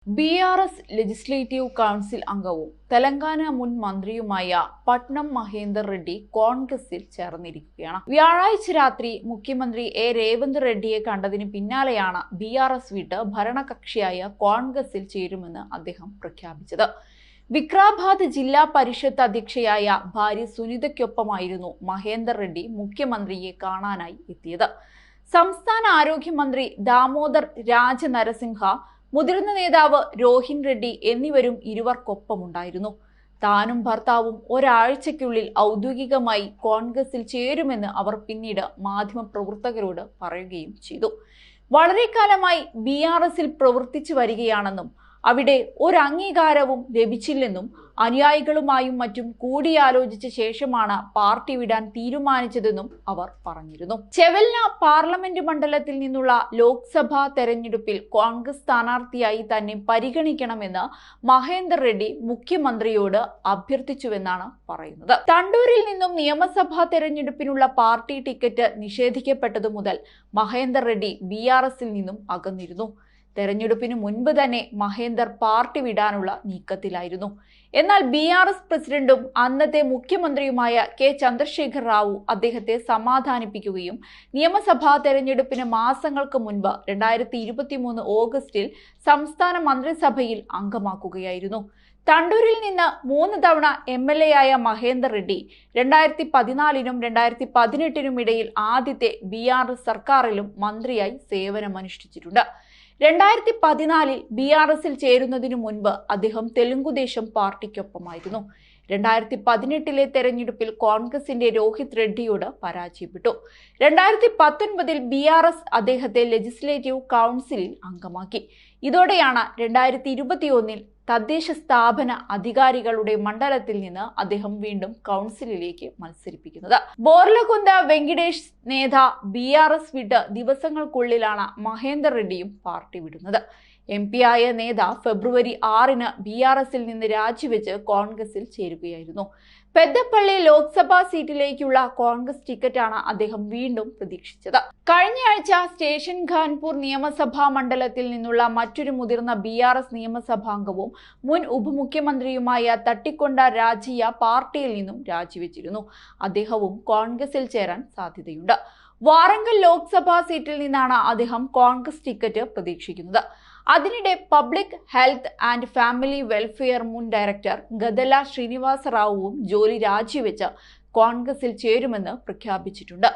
ബി.ആർ.എസ്. Legislative council അംഗവും തെലങ്കാന മുൻ മന്ത്രിയുമായ പട്നം മഹേന്ദർ റെഡ്ഡി കോൺഗ്രസിൽ ചേർന്നിരിക്കുകയാണ്. വ്യാഴാഴ്ച രാത്രി മുഖ്യമന്ത്രി രേവന്ത് റെഡ്ഡിയെ കണ്ടതിന് പിന്നാലെയാണ് ബി.ആർ.എസ്. വിട്ട് ഭരണകക്ഷിയായ കോൺഗ്രസിൽ ചേരുമെന്ന് അദ്ദേഹം പ്രഖ്യാപിച്ചത്. വിക്രാഭാദ് ജില്ലാ പരിഷത്ത് അധ്യക്ഷയായ ഭാര്യ സുനിതയ്ക്കൊപ്പമായിരുന്നു മഹേന്ദർ റെഡ്ഡി മുഖ്യമന്ത്രിയെ കാണാനായി എത്തിയത്. സംസ്ഥാന ആരോഗ്യമന്ത്രി ദാമോദർ രാജ നരസിംഹ, മുതിർന്ന നേതാവ് രോഹിൻ റെഡ്ഡി എന്നിവരും ഇരുവർക്കൊപ്പമുണ്ടായിരുന്നു. താനും ഭർത്താവും ഒരാഴ്ചയ്ക്കുള്ളിൽ ഔദ്യോഗികമായി കോൺഗ്രസിൽ ചേരുമെന്ന് അവർ പിന്നീട് മാധ്യമപ്രവർത്തകരോട് പറയുകയും ചെയ്തു. വളരെ കാലമായി ബി.ആർ.എസിൽ പ്രവർത്തിച്ചു വരികയാണെന്നും അവിടെ ഒരു അംഗീകാരവും ലഭിച്ചില്ലെന്നും അനുയായികളുമായും മറ്റും കൂടിയാലോചിച്ച ശേഷമാണ് പാർട്ടി വിടാൻ തീരുമാനിച്ചതെന്നും അവർ പറഞ്ഞിരുന്നു. ചെവൽന പാർലമെന്റ് മണ്ഡലത്തിൽ നിന്നുള്ള ലോക്സഭാ തെരഞ്ഞെടുപ്പിൽ കോൺഗ്രസ് സ്ഥാനാർത്ഥിയായി തന്നെ പരിഗണിക്കണമെന്ന് മഹേന്ദർ റെഡ്ഡി മുഖ്യമന്ത്രിയോട് അഭ്യർത്ഥിച്ചുവെന്നാണ് പറയുന്നത്. തണ്ടൂരിൽ നിന്നും നിയമസഭാ തെരഞ്ഞെടുപ്പിനുള്ള പാർട്ടി ടിക്കറ്റ് നിഷേധിക്കപ്പെട്ടതു മുതൽ മഹേന്ദർ റെഡ്ഡി ബി.ആർ.എസിൽ നിന്നും അകന്നിരുന്നു. തെരഞ്ഞെടുപ്പിന് മുൻപ് തന്നെ മഹേന്ദർ പാർട്ടി വിടാനുള്ള നീക്കത്തിലായിരുന്നു. എന്നാൽ ബി.ആർ.എസ്. പ്രസിഡന്റും അന്നത്തെ മുഖ്യമന്ത്രിയുമായ കെ ചന്ദ്രശേഖർ റാവു അദ്ദേഹത്തെ സമാധാനിപ്പിക്കുകയും നിയമസഭാ തെരഞ്ഞെടുപ്പിന് മാസങ്ങൾക്ക് മുൻപ് 2023 ഓഗസ്റ്റിൽ സംസ്ഥാന മന്ത്രിസഭയിൽ അംഗമാക്കുകയായിരുന്നു. തണ്ടൂരിൽ നിന്ന് 3 തവണ MLA ആയ മഹേന്ദർ റെഡ്ഡി 2014നും 2018നും ഇടയിൽ ആദ്യത്തെ ബി.ആർ.എസ്. സർക്കാരിലും മന്ത്രിയായി സേവനമനുഷ്ഠിച്ചിട്ടുണ്ട്. 2014 ബി.ആർ.എസിൽ ചേരുന്നതിനു മുൻപ് അദ്ദേഹം തെലുങ്കുദേശം പാർട്ടിക്കൊപ്പമായിരുന്നു. 2018 തെരഞ്ഞെടുപ്പിൽ കോൺഗ്രസിന്റെ രോഹിത് റെഡ്ഡിയോട് പരാജയപ്പെട്ടു. 2019 ബി.ആർ.എസ്. അദ്ദേഹത്തെ ലെജിസ്ലേറ്റീവ് കൗൺസിലിൽ അംഗമാക്കി. ഇതോടെയാണ് 2021 തദ്ദേശ സ്ഥാപന അധികാരികളുടെ മണ്ഡലത്തിൽ നിന്ന് അദ്ദേഹം വീണ്ടും കൗൺസിലിലേക്ക് മത്സരിപ്പിക്കുന്നത്. ബോർലകുന്ദ വെങ്കിടേഷ് നേത ബി.ആർ.എസ്. വിട്ട് ദിവസങ്ങൾക്കുള്ളിലാണ് മഹേന്ദർ റെഡ്ഡിയും പാർട്ടി വിടുന്നത്. MP ആയ നേത ഫെബ്രുവരി 6-ന് ബി.ആർ.എസിൽ നിന്ന് രാജിവെച്ച് കോൺഗ്രസിൽ ചേരുകയായിരുന്നു. പെദ്ദപ്പള്ളി ലോക്സഭാ സീറ്റിലേക്കുള്ള കോൺഗ്രസ് ടിക്കറ്റാണ് അദ്ദേഹം വീണ്ടും പ്രതീക്ഷിച്ചത്. കഴിഞ്ഞയാഴ്ച സ്റ്റേഷൻ ഖാൻപൂർ നിയമസഭാ മണ്ഡലത്തിൽ നിന്നുള്ള മറ്റൊരു മുതിർന്ന ബി.ആർ.എസ്. നിയമസഭാംഗവും മുൻ ഉപമുഖ്യമന്ത്രിയുമായ തട്ടിക്കൊണ്ട രാജയ്യ പാർട്ടിയിൽ നിന്നും രാജിവെച്ചിരുന്നു. അദ്ദേഹവും കോൺഗ്രസിൽ ചേരാൻ സാധ്യതയുണ്ട്. വാറങ്കൽ ലോക്സഭാ സീറ്റിൽ നിന്നാണ് അദ്ദേഹം കോൺഗ്രസ് ടിക്കറ്റ് പ്രതീക്ഷിക്കുന്നത്. അതിനിടെ public health and family welfare മുൻ ഡയറക്ടർ ഗദല ശ്രീനിവാസ റാവുവും ജോലി രാജിവെച്ച് കോൺഗ്രസിൽ ചേരുമെന്ന് പ്രഖ്യാപിച്ചിട്ടുണ്ട്.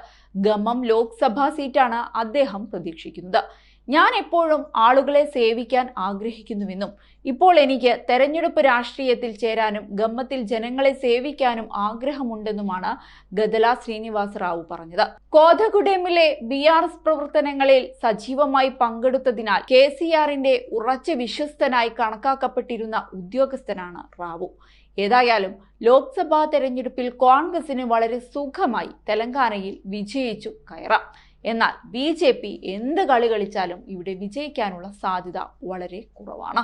ഖമ്മം ലോക്സഭാ സീറ്റാണ് അദ്ദേഹം പ്രതീക്ഷിക്കുന്നത്. ഞാൻ എപ്പോഴും ആളുകളെ സേവിക്കാൻ ആഗ്രഹിക്കുന്നുവെന്നും ഇപ്പോൾ എനിക്ക് തെരഞ്ഞെടുപ്പ് രാഷ്ട്രീയത്തിൽ ചേരാനും ഖമ്മത്തിൽ ജനങ്ങളെ സേവിക്കാനും ആഗ്രഹമുണ്ടെന്നുമാണ് ഗദല ശ്രീനിവാസ റാവു പറഞ്ഞത്. കോതഗുഡേമിലെ ബി.ആർ.എസ്. പ്രവർത്തനങ്ങളിൽ സജീവമായി പങ്കെടുത്തതിനാൽ KCRന്റെ ഉറച്ച വിശ്വസ്തനായി കണക്കാക്കപ്പെട്ടിരുന്ന ഉദ്യോഗസ്ഥനാണ് റാവു. ഏതായാലും ലോക്സഭാ തെരഞ്ഞെടുപ്പിൽ കോൺഗ്രസിന് വളരെ സുഖമായി തെലങ്കാനയിൽ വിജയിച്ചു കയറാം. എന്നാൽ BJP എന്ത് കളി കളിച്ചാലും ഇവിടെ വിജയിക്കാനുള്ള സാധ്യത വളരെ കുറവാണ്.